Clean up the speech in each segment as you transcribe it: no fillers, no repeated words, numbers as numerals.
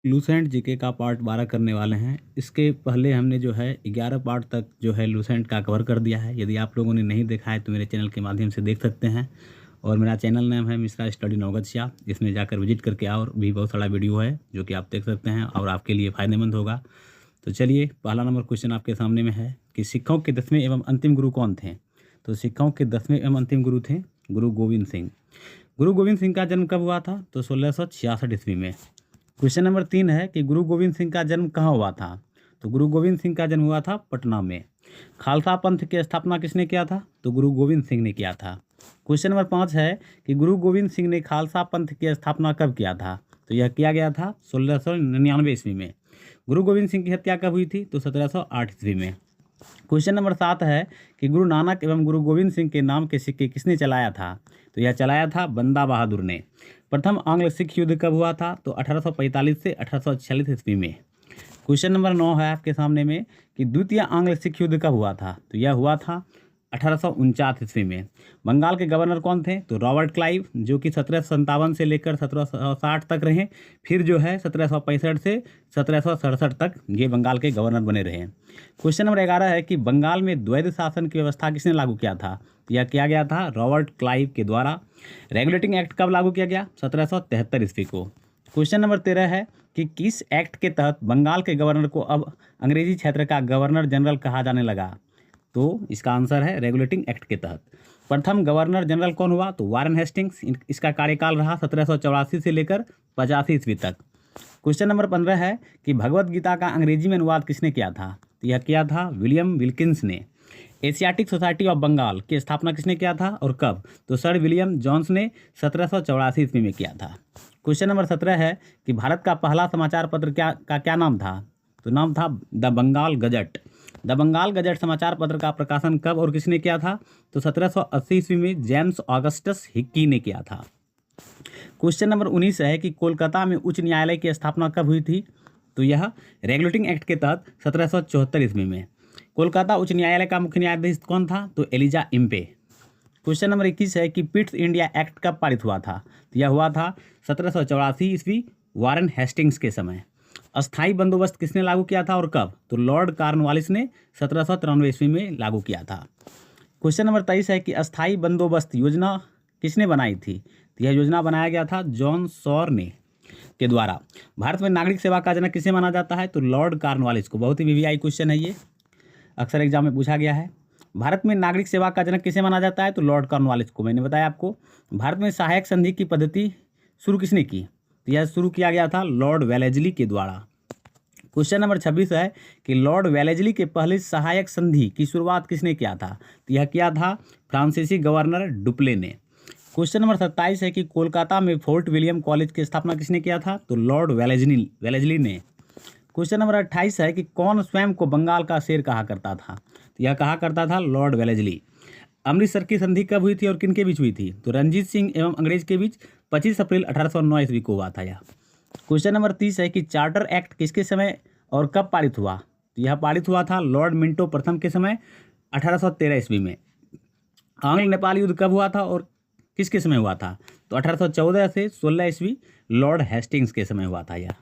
Lucent GK का part 12 करने वाले हैं। इसके पहले हमने जो है 11 पार्ट तक जो है लूसेंट का कवर कर दिया है। यदि आप लोगों ने नहीं देखा है तो मेरे चैनल के माध्यम से देख सकते हैं। और मेरा चैनल नाम है मिश्रा स्टडी नौगछिया। इसमें जाकर विजिट करके आओ, और भी बहुत सारा वीडियो है जो कि आप देख सकते हैं और आपके लिए फ़ायदेमंद होगा। तो चलिए, पहला नंबर क्वेश्चन आपके सामने में है कि सिखों के 10वें एवं अंतिम गुरु कौन थे। तो सिखों के 10वें एवं अंतिम गुरु थे गुरु गोविंद सिंह। गुरु गोविंद सिंह का जन्म कब हुआ था? तो 1666 ईस्वी में। क्वेश्चन नंबर 3 है कि गुरु गोविंद सिंह का जन्म कहाँ हुआ था। तो गुरु गोविंद सिंह का जन्म हुआ था पटना में। खालसा पंथ की स्थापना किसने किया था? तो गुरु गोविंद सिंह ने किया था। क्वेश्चन नंबर 5 है कि गुरु गोविंद सिंह ने खालसा पंथ की स्थापना कब किया था? तो यह किया गया था 1699 ईस्वी में। गुरु गोविंद सिंह की हत्या कब हुई थी? तो 1708 ईस्वी में। क्वेश्चन नंबर 7 है कि गुरु नानक एवं गुरु गोविंद सिंह के नाम के सिक्के किसने चलाया था? तो यह चलाया था बंदा बहादुर ने। प्रथम आंग्ल सिख युद्ध कब हुआ था? तो 1845 से 1846 ईस्वी में। क्वेश्चन नंबर 9 है आपके सामने में कि द्वितीय आंग्ल सिख युद्ध कब हुआ था? तो यह हुआ था 1849 ईस्वी में। बंगाल के गवर्नर कौन थे? तो रॉबर्ट क्लाइव, जो कि 1757 से लेकर 1760 तक रहे। फिर जो है 1765 से 1767 तक ये बंगाल के गवर्नर बने रहे। क्वेश्चन नंबर 11 है कि बंगाल में द्वैध शासन की व्यवस्था किसने लागू किया था? तो यह किया गया था रॉबर्ट क्लाइव के द्वारा। रेगुलेटिंग एक्ट कब लागू किया गया? 1773 ईस्वी को। क्वेश्चन नंबर 13 है कि किस एक्ट के तहत बंगाल के गवर्नर को अब अंग्रेजी क्षेत्र का गवर्नर जनरल कहा जाने लगा? तो इसका आंसर है रेगुलेटिंग एक्ट के तहत। प्रथम गवर्नर जनरल कौन हुआ? तो वारेन हेस्टिंग्स। इसका कार्यकाल रहा 1784 से लेकर 85 ईस्वी तक। क्वेश्चन नंबर 15 है कि भगवत गीता का अंग्रेजी में अनुवाद किसने किया था? तो यह किया था विलियम विल्किंस ने। एशियाटिक सोसाइटी ऑफ बंगाल की स्थापना किसने किया था और कब? तो सर विलियम जोन्स ने 1784 ईस्वी में किया था। क्वेश्चन नंबर 17 है कि भारत का पहला समाचार पत्र क्या नाम था? तो नाम था the Bengal gazette. The Bengal gazette समाचार पत्र का प्रकाशन कब और किसने किया था? तो 1780 ईस्वी में जेम्स ऑगस्टस हिक्की ने किया था। क्वेश्चन नंबर 19 है कि कोलकाता में उच्च न्यायालय की स्थापना कब हुई थी? तो यह रेगुलेटिंग एक्ट के तहत 1774 ईस्वी में। कोलकाता उच्च न्यायालय का मुख्य न्यायाधीश कौन था? तो एलिजा इम्पे। क्वेश्चन नंबर 21 है कि पिट्स इंडिया एक्ट कब पारित हुआ था? तो यह हुआ था 1784 ईस्वी वारेन हेस्टिंग्स के समय। अस्थाई बंदोबस्त किसने लागू किया था और कब? तो लॉर्ड कॉर्नवालिस ने 1793 ईस्वी में लागू किया था। क्वेश्चन नंबर 23 है कि अस्थाई बंदोबस्त योजना किसने बनाई थी? तो यह योजना बनाया गया था जॉन सॉर ने के द्वारा। भारत में नागरिक सेवा का जनक किसे माना जाता है? तो लॉर्ड कॉर्नवालिस को। बहुत ही वीवीआई क्वेश्चन है ये, अक्सर एग्जाम में पूछा गया है। भारत में नागरिक सेवा का जनक किसे माना जाता है? तो लॉर्ड कॉर्नवालिस को। मैंने बताया आपको। भारत में सहायक संधि की पद्धति शुरू किसने की? तो यह शुरू किया गया था लॉर्ड वेलेजली के द्वारा। क्वेश्चन नंबर 26 है कि लॉर्ड वेलेजली के पहले सहायक संधि की शुरुआत किसने किया था? तो यह किया था फ्रांसीसी गवर्नर डुप्ले ने। क्वेश्चन नंबर 27 है कि कोलकाता में फोर्ट विलियम कॉलेज की स्थापना किसने किया था? तो लॉर्ड वेलेजली ने। क्वेश्चन नंबर 28 है कि कौन स्वयं को बंगाल का शेर कहा करता था? तो यह कहा करता था लॉर्ड वेलेजली। अमृतसर की संधि कब हुई थी और किन के बीच हुई थी? तो रणजीत सिंह एवं अंग्रेज के बीच 25 अप्रैल 1809 ईस्वी को हुआ था यह। क्वेश्चन नंबर 30 है कि चार्टर एक्ट किसके समय और कब पारित हुआ? तो यह पारित हुआ था लॉर्ड मिंटो प्रथम के समय 1813 ईस्वी में। आंग्ल नेपाल युद्ध कब हुआ था और किसके समय हुआ था? तो 1814 से 16 ईस्वी लॉर्ड हेस्टिंग्स के समय हुआ था यह।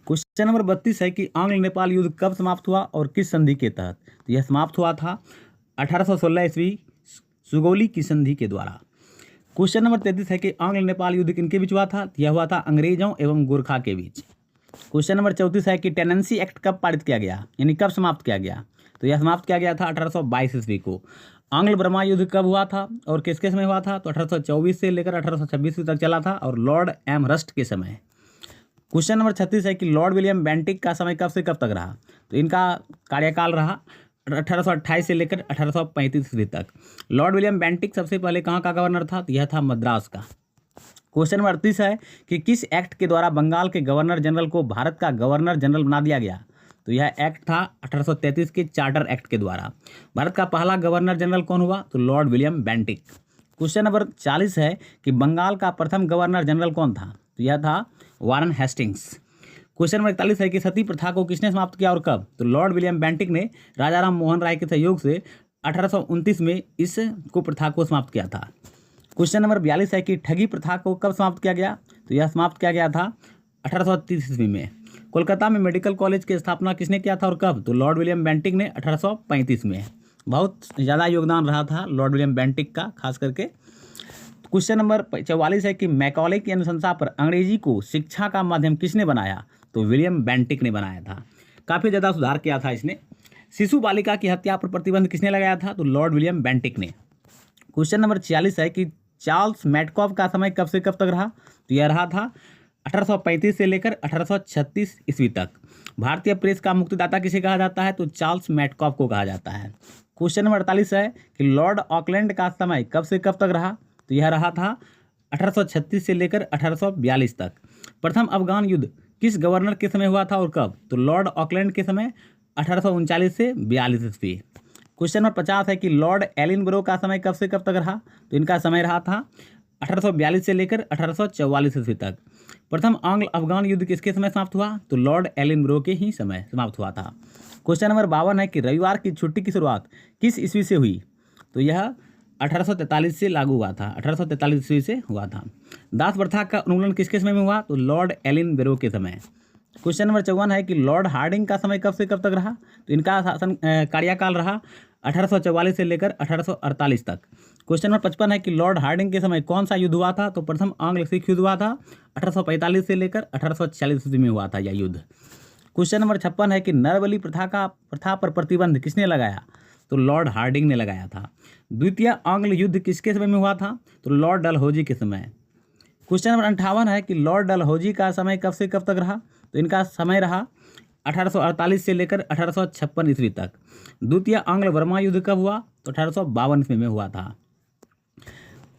क्वेश्चन नंबर 32 है कि आंग्ल नेपाल युद्ध कब समाप्त हुआ और किस संधि के तहत? तो यह समाप्त हुआ था 1816 ईस्वी सुगौली की संधि के द्वारा। क्वेश्चन नंबर 33 है कि आंग्ल नेपाल युद्ध किनके बीच हुआ था? तो यह हुआ था अंग्रेजों एवं गोरखा के बीच। क्वेश्चन नंबर 34 है कि टेनेंसी एक्ट कब पारित किया गया, यानी कब समाप्त किया गया? तो यह समाप्त किया गया था 1822 ईस्वी को। आंग्ल बर्मा युद्ध कब हुआ था और किसके समय हुआ था? तो 1824 से लेकर 1826 तक चला था और लॉर्ड एमहर्स्ट के समय। क्वेश्चन नंबर 36 है कि लॉर्ड विलियम बेंटिक का समय कब से कब तक रहा? तो इनका कार्यकाल रहा 1828 से लेकर 1835 ईस्वी तक। लॉर्ड विलियम बेंटिक सबसे पहले कहाँ का गवर्नर था? तो यह था मद्रास का। क्वेश्चन नंबर 38 है कि किस एक्ट के द्वारा बंगाल के गवर्नर जनरल को भारत का गवर्नर जनरल बना दिया गया? तो यह एक्ट था 1833 के चार्टर एक्ट के द्वारा। भारत का पहला गवर्नर जनरल कौन हुआ? तो Lord William Bentinck. Question number 40 है कि बंगाल का प्रथम गवर्नर जनरल कौन था? तो यह था वारेन हेस्टिंग्स। क्वेश्चन नंबर 41 है कि सती प्रथा को किसने समाप्त किया और कब? तो लॉर्ड विलियम बेंटिक ने राजा राम मोहन राय के सहयोग से 1829 में इस कुप्रथा को समाप्त किया था। क्वेश्चन नंबर 42 है कि ठगी प्रथा को कब समाप्त किया गया? तो यह समाप्त किया गया था 1830 ईस्वी में। कोलकाता में मेडिकल कॉलेज की स्थापना किसने किया था और कब? तो लॉर्ड विलियम बेंटिक ने 1835 में। बहुत ज़्यादा योगदान रहा था लॉर्ड विलियम बेंटिक का खास करके। क्वेश्चन नंबर 44 है कि मैकॉले की अनुशंसा पर अंग्रेजी को शिक्षा का माध्यम किसने बनाया? तो विलियम बेंटिक ने बनाया था। काफ़ी ज़्यादा सुधार किया था इसने। शिशु बालिका की हत्या पर प्रतिबंध किसने लगाया था? तो लॉर्ड विलियम बेंटिक ने। क्वेश्चन नंबर 46 है कि चार्ल्स मैडकॉफ का समय कब से कब तक रहा? तो यह रहा था 1835 से लेकर 1836 ईस्वी तक। भारतीय प्रेस का मुक्तिदाता किसे कहा जाता है? तो चार्ल्स मैडकॉफ को कहा जाता है। क्वेश्चन नंबर 48 है कि लॉर्ड ऑकलैंड का समय कब से कब तक रहा? तो यह रहा था 1836 से लेकर 1842 तक। प्रथम अफगान युद्ध किस गवर्नर के समय हुआ था और कब? तो लॉर्ड ऑकलैंड के समय 1839 से 42 ईस्वी। क्वेश्चन नंबर 50 है कि लॉर्ड एलिनब्रो का समय कब से कब तक रहा? तो इनका समय रहा था 1842 से लेकर 1844 ईस्वी तक। प्रथम आंग्ल अफगान युद्ध किसके समय समाप्त हुआ? तो लॉर्ड एलिनब्रो के ही समय समाप्त हुआ था। क्वेश्चन नंबर 52 है कि रविवार की छुट्टी की शुरुआत किस ईस्वी से हुई? तो यह 1843 से लागू हुआ था, 1843 ईस्वी से हुआ था। दास प्रथा का उन्मूलन किसके समय में हुआ? तो लॉर्ड एलिनब्रो के समय। क्वेश्चन नंबर 54 है कि लॉर्ड हार्डिंग का समय कब से कब तक रहा? तो इनका शासन कार्यकाल रहा 1844 से लेकर 1848 तक। क्वेश्चन नंबर 55 है कि लॉर्ड हार्डिंग के समय कौन सा युद्ध हुआ था? तो प्रथम आंग्ल सिख युद्ध हुआ था, 1845 से लेकर 1846 ईस्वी में हुआ था यह युद्ध। क्वेश्चन नंबर 56 है कि नरबली प्रथा पर प्रतिबंध किसने लगाया? तो लॉर्ड हार्डिंग ने लगाया था। द्वितीय आंग्ल युद्ध किसके समय में हुआ था? तो लॉर्ड डलहौजी के समय। क्वेश्चन नंबर 58 है कि लॉर्ड डलहौजी का समय कब से कब तक रहा? तो इनका समय रहा 1848 से लेकर 1856 ईस्वी तक। द्वितीय आंग्ल बर्मा युद्ध कब हुआ? तो 1852 ईस्वी में हुआ था।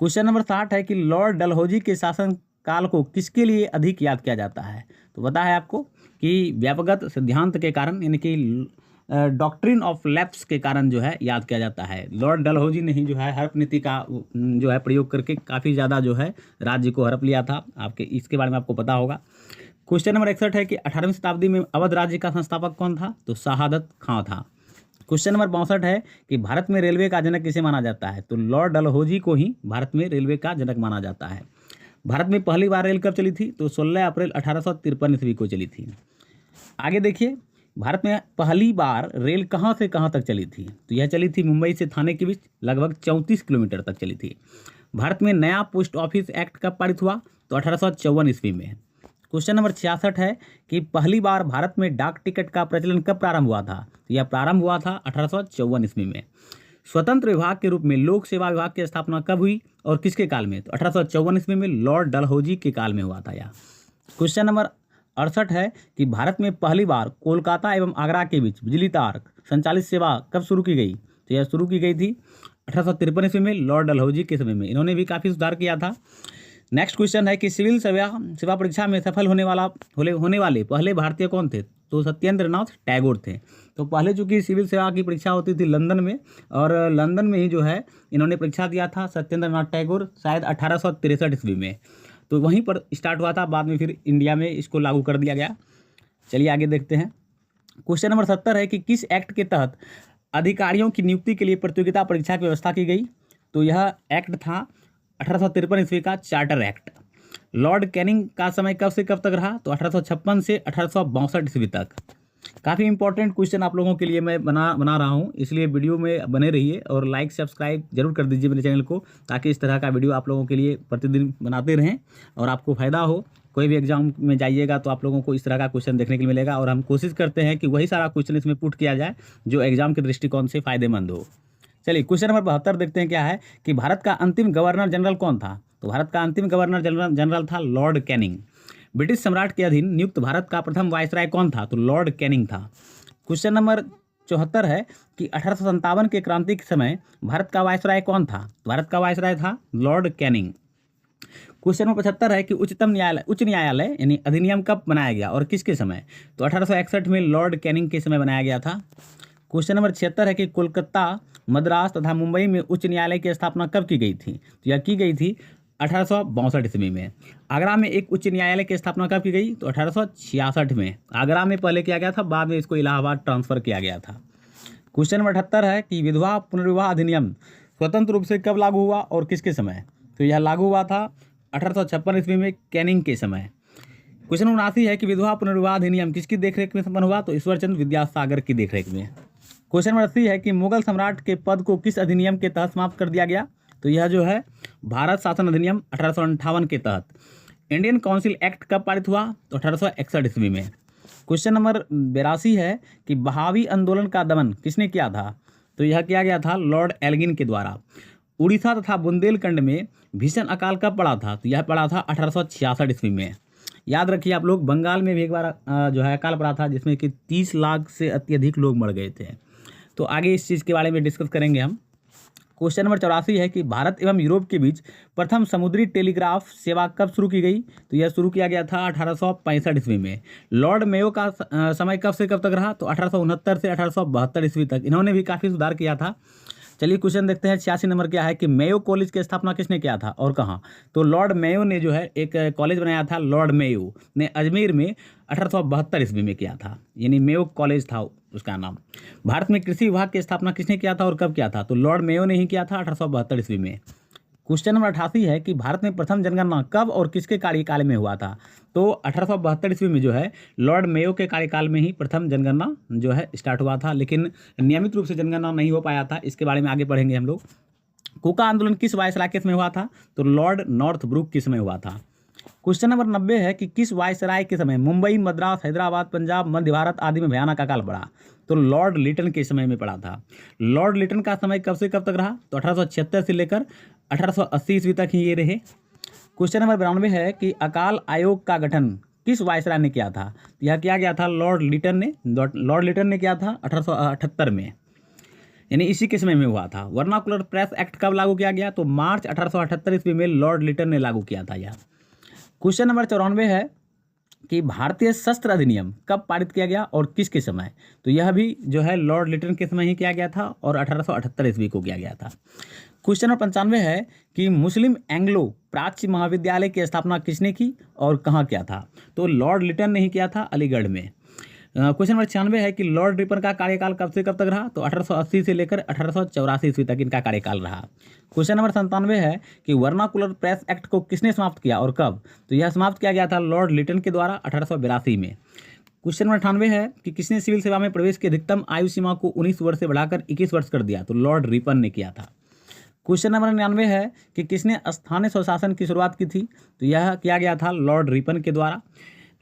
क्वेश्चन नंबर 60 है कि लॉर्ड डलहौजी के शासन काल को किसके लिए अधिक याद किया जाता है? तो पता है आपको कि व्यापकगत सिद्धांत के कारण, यानी कि डॉक्ट्रिन ऑफ लैप्स के कारण जो है याद किया जाता है। लॉर्ड डलहौजी ने ही जो है हड़प नीति का जो है प्रयोग करके काफ़ी ज़्यादा जो है राज्य को हड़प लिया था। आपके इसके बारे में आपको पता होगा। क्वेश्चन नंबर 61 है कि 18वीं शताब्दी में अवध राज्य का संस्थापक कौन था? तो शहादत खां था। क्वेश्चन नंबर 62 है कि भारत में रेलवे का जनक किसे माना जाता है? तो लॉर्ड डलहौजी को ही भारत में रेलवे का जनक माना जाता है। भारत में पहली बार रेल कब चली थी? तो 16 अप्रैल 1853 ईस्वी को चली थी। आगे देखिए, भारत में पहली बार रेल कहाँ से कहाँ तक चली थी? तो यह चली थी मुंबई से थाने के बीच, लगभग 34 किलोमीटर तक चली थी। भारत में नया पोस्ट ऑफिस एक्ट कब पारित हुआ? तो 1854 ईस्वी में। क्वेश्चन नंबर 66 है कि पहली बार भारत में डाक टिकट का प्रचलन कब प्रारंभ हुआ था? तो यह प्रारंभ हुआ था 1854 ईस्वी में। स्वतंत्र विभाग के रूप में लोक सेवा विभाग की स्थापना कब हुई और किसके काल में? तो 1854 ईस्वी में लॉर्ड डलहौजी के काल में हुआ था यह। क्वेश्चन नंबर 68 है कि भारत में पहली बार कोलकाता एवं आगरा के बीच बिजली तार संचालित सेवा कब शुरू की गई? तो यह शुरू की गई थी 1853 ईस्वी में लॉर्ड डलहौजी के समय में। इन्होंने भी काफ़ी सुधार किया था। नेक्स्ट क्वेश्चन है कि सिविल सेवा परीक्षा में सफल होने वाले पहले भारतीय कौन थे? तो सत्येंद्र नाथ टैगोर थे। तो पहले चूंकि सिविल सेवा की परीक्षा होती थी लंदन में, और लंदन में ही जो है इन्होंने परीक्षा दिया था सत्येंद्र नाथ टैगोर, शायद 1863 ईस्वी में। तो वहीं पर स्टार्ट हुआ था, बाद में फिर इंडिया में इसको लागू कर दिया गया। चलिए आगे देखते हैं। क्वेश्चन नंबर 70 है कि किस एक्ट के तहत अधिकारियों की नियुक्ति के लिए प्रतियोगिता परीक्षा की व्यवस्था की गई? तो यह एक्ट था 1853 ईस्वी का चार्टर एक्ट। लॉर्ड कैनिंग का समय कब से कब तक रहा? तो 1856 से 1862 ईस्वी तक। काफ़ी इंपॉर्टेंट क्वेश्चन आप लोगों के लिए मैं बना रहा हूँ, इसलिए वीडियो में बने रहिए और लाइक सब्सक्राइब जरूर कर दीजिए मेरे चैनल को, ताकि इस तरह का वीडियो आप लोगों के लिए प्रतिदिन बनाते रहें और आपको फ़ायदा हो। कोई भी एग्जाम में जाइएगा तो आप लोगों को इस तरह का क्वेश्चन देखने के लिए मिलेगा, और हम कोशिश करते हैं कि वही सारा क्वेश्चन इसमें पुट किया जाए जो एग्जाम के दृष्टिकोण से फ़ायदेमंद हो। चलिए क्वेश्चन नंबर 72 देखते हैं क्या है कि भारत का अंतिम गवर्नर जनरल कौन था? तो भारत का अंतिम गवर्नर जनरल था लॉर्ड कैनिंग। ब्रिटिश सम्राट के अधीन नियुक्त भारत का प्रथम वायसराय कौन था? तो लॉर्ड कैनिंग था। क्वेश्चन नंबर 74 है कि 1857 के क्रांति के समय भारत का वायसराय कौन था? भारत का वायसराय था लॉर्ड कैनिंग। क्वेश्चन नंबर 75 है कि उच्च न्यायालय यानी अधिनियम कब बनाया गया और किसके समय? तो 1861 में लॉर्ड कैनिंग के समय बनाया गया था। क्वेश्चन नंबर 76 है कि कोलकाता, मद्रास तथा मुंबई में उच्च न्यायालय की स्थापना कब की गई थी? तो यह की गई थी 1862 ईस्वी में। आगरा में एक उच्च न्यायालय की स्थापना कब की गई? तो 1866 में। आगरा में पहले किया गया था, बाद में इसको इलाहाबाद ट्रांसफ़र किया गया था। क्वेश्चन नंबर 78 है कि विधवा पुनर्विवाह अधिनियम स्वतंत्र रूप से कब लागू हुआ और किसके समय? तो यह लागू हुआ था 1856 ईस्वी में कैनिंग के समय। क्वेश्चन नंबर 79 है कि विधवा पुनर्विवाह अधिनियम किसकी देखरेख में संपन्न हुआ? तो ईश्वरचंद्र विद्यासागर की देखरेख में। क्वेश्चन नंबर 80 है कि मुगल सम्राट के पद को किस अधिनियम के तहत समाप्त कर दिया गया? तो यह जो है भारत शासन अधिनियम 1858 के तहत। इंडियन काउंसिल एक्ट कब पारित हुआ? तो 1861 ईस्वी में। क्वेश्चन नंबर 82 है कि बहावी आंदोलन का दमन किसने किया था? तो यह किया गया था लॉर्ड एल्गिन के द्वारा। उड़ीसा तथा बुंदेलखंड में भीषण अकाल कब पड़ा था? तो यह पड़ा था 1866 ईस्वी में। याद रखिए आप लोग, बंगाल में भी एक बार जो है अकाल पड़ा था जिसमें कि 30 लाख से अत्यधिक लोग मर गए थे। तो आगे इस चीज़ के बारे में डिस्कस करेंगे हम। क्वेश्चन नंबर 84 है कि भारत एवं यूरोप के बीच प्रथम समुद्री टेलीग्राफ सेवा कब शुरू की गई? तो यह शुरू किया गया था 1865 ईस्वी में। लॉर्ड मेयो का समय कब से कब तक रहा? तो 1869 से 1872 ईस्वी तक। इन्होंने भी काफ़ी सुधार किया था। चलिए क्वेश्चन देखते हैं। 86 नंबर क्या है कि मेयो कॉलेज की स्थापना किसने किया था और कहाँ? तो लॉर्ड मेयो ने जो है एक कॉलेज बनाया था। लॉर्ड मेयो ने अजमेर में 1872 ईस्वी में किया था, यानी मेयो कॉलेज था उसका नाम। भारत में कृषि विभाग की स्थापना किसने किया था और कब किया था? तो लॉर्ड मेयो ने ही किया था 1872 ईस्वी में। क्वेश्चन नंबर 88 है कि भारत में प्रथम जनगणना कब और किसके कार्यकाल में हुआ था? तो 1872 ईस्वी में जो है लॉर्ड मेयो के कार्यकाल में ही प्रथम जनगणना जो है स्टार्ट हुआ था, लेकिन नियमित रूप से जनगणना नहीं हो पाया था। इसके बारे में आगे पढ़ेंगे हम लोग। कुका आंदोलन किस वायसराय के समय हुआ था? तो लॉर्ड नॉर्थब्रुक के समय हुआ था। क्वेश्चन नंबर 90 है कि किस वायसराय के समय मुंबई, मद्रास, हैदराबाद, पंजाब, मध्य भारत आदि में भयानक अकाल पड़ा? तो लॉर्ड लिटन के समय में पड़ा था। लॉर्ड लिटन का समय कब से कब तक रहा? तो 1876 से लेकर 1880 ईस्वी तक ही ये रहे। क्वेश्चन नंबर 92 है कि अकाल आयोग का गठन किस वायसराय ने किया था? यह किया गया था लॉर्ड लिटन ने। लॉर्ड लिटन ने किया था 1878 में, यानी इसी के समय में हुआ था। वर्नाकुलर प्रेस एक्ट कब लागू किया गया? तो मार्च 1878 ईस्वी में लॉर्ड लिटन ने लागू किया था यह। क्वेश्चन नंबर 94 है कि भारतीय शस्त्र अधिनियम कब पारित किया गया और किसके समय? तो यह भी जो है लॉर्ड लिटन के समय ही किया गया था और 1878 ईस्वी को किया गया था। क्वेश्चन नंबर 95 है कि मुस्लिम एंग्लो प्राच्य महाविद्यालय की स्थापना किसने की और कहाँ किया था? तो लॉर्ड लिटन ने ही किया था, अलीगढ़ में। क्वेश्चन नंबर 96 है कि लॉर्ड रिपन का कार्यकाल कब से कब तक रहा? तो 1880 से लेकर 1884 ईस्वी तक इनका कार्यकाल रहा। क्वेश्चन नंबर 97 है कि वर्नाकुलर प्रेस एक्ट को किसने समाप्त किया और कब? तो यह समाप्त किया गया था लॉर्ड लिटन के द्वारा 1882 में। क्वेश्चन नंबर 98 है कि किसने सिविल सेवा में प्रवेश की अधिकतम आयु सीमा को 19 वर्ष से बढ़ाकर 21 वर्ष कर दिया? तो लॉर्ड रिपन ने किया था। क्वेश्चन नंबर 99 है कि किसने स्थानीय स्वशासन की शुरुआत की थी? तो यह किया गया था लॉर्ड रिपन के द्वारा।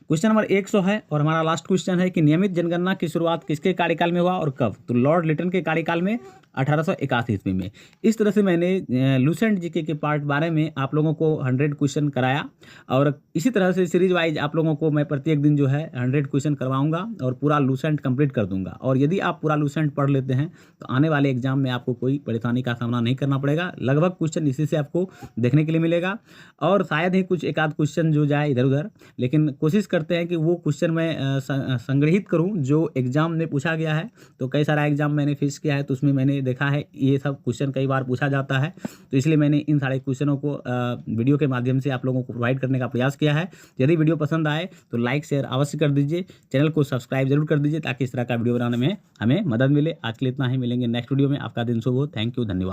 क्वेश्चन नंबर 100 है और हमारा लास्ट क्वेश्चन है कि नियमित जनगणना की शुरुआत किसके कार्यकाल में हुआ और कब? तो लॉर्ड लिटन के कार्यकाल में 1881 ईस्वी में। इस तरह से मैंने लूसेंट जीके के पार्ट 12 में आप लोगों को 100 क्वेश्चन कराया और इसी तरह से सीरीज वाइज आप लोगों को मैं प्रत्येक दिन जो है 100 क्वेश्चन करवाऊंगा और पूरा लूसेंट कंप्लीट कर दूंगा। और यदि आप पूरा लूसेंट पढ़ लेते हैं तो आने वाले एग्जाम में आपको कोई परेशानी का सामना नहीं करना पड़ेगा। लगभग क्वेश्चन इसी से आपको देखने के लिए मिलेगा और शायद ही कुछ एक आध क्वेश्चन जो जाए इधर उधर, लेकिन कोशिश करते हैं कि वो क्वेश्चन मैं संग्रहित करूं जो एग्जाम में पूछा गया है। तो कई सारा एग्जाम मैंने फेस किया है तो उसमें मैंने देखा है ये सब क्वेश्चन कई बार पूछा जाता है, तो इसलिए मैंने इन सारे क्वेश्चनों को वीडियो के माध्यम से आप लोगों को प्रोवाइड करने का प्रयास किया है। यदि वीडियो पसंद आए तो लाइक शेयर अवश्य कर दीजिए, चैनल को सब्सक्राइब जरूर कर दीजिए ताकि इस तरह का वीडियो बनाने में हमें मदद मिले। आज के लिए इतना ही, मिलेंगे नेक्स्ट वीडियो में। आपका दिन शुभ हो। थैंक यू, धन्यवाद।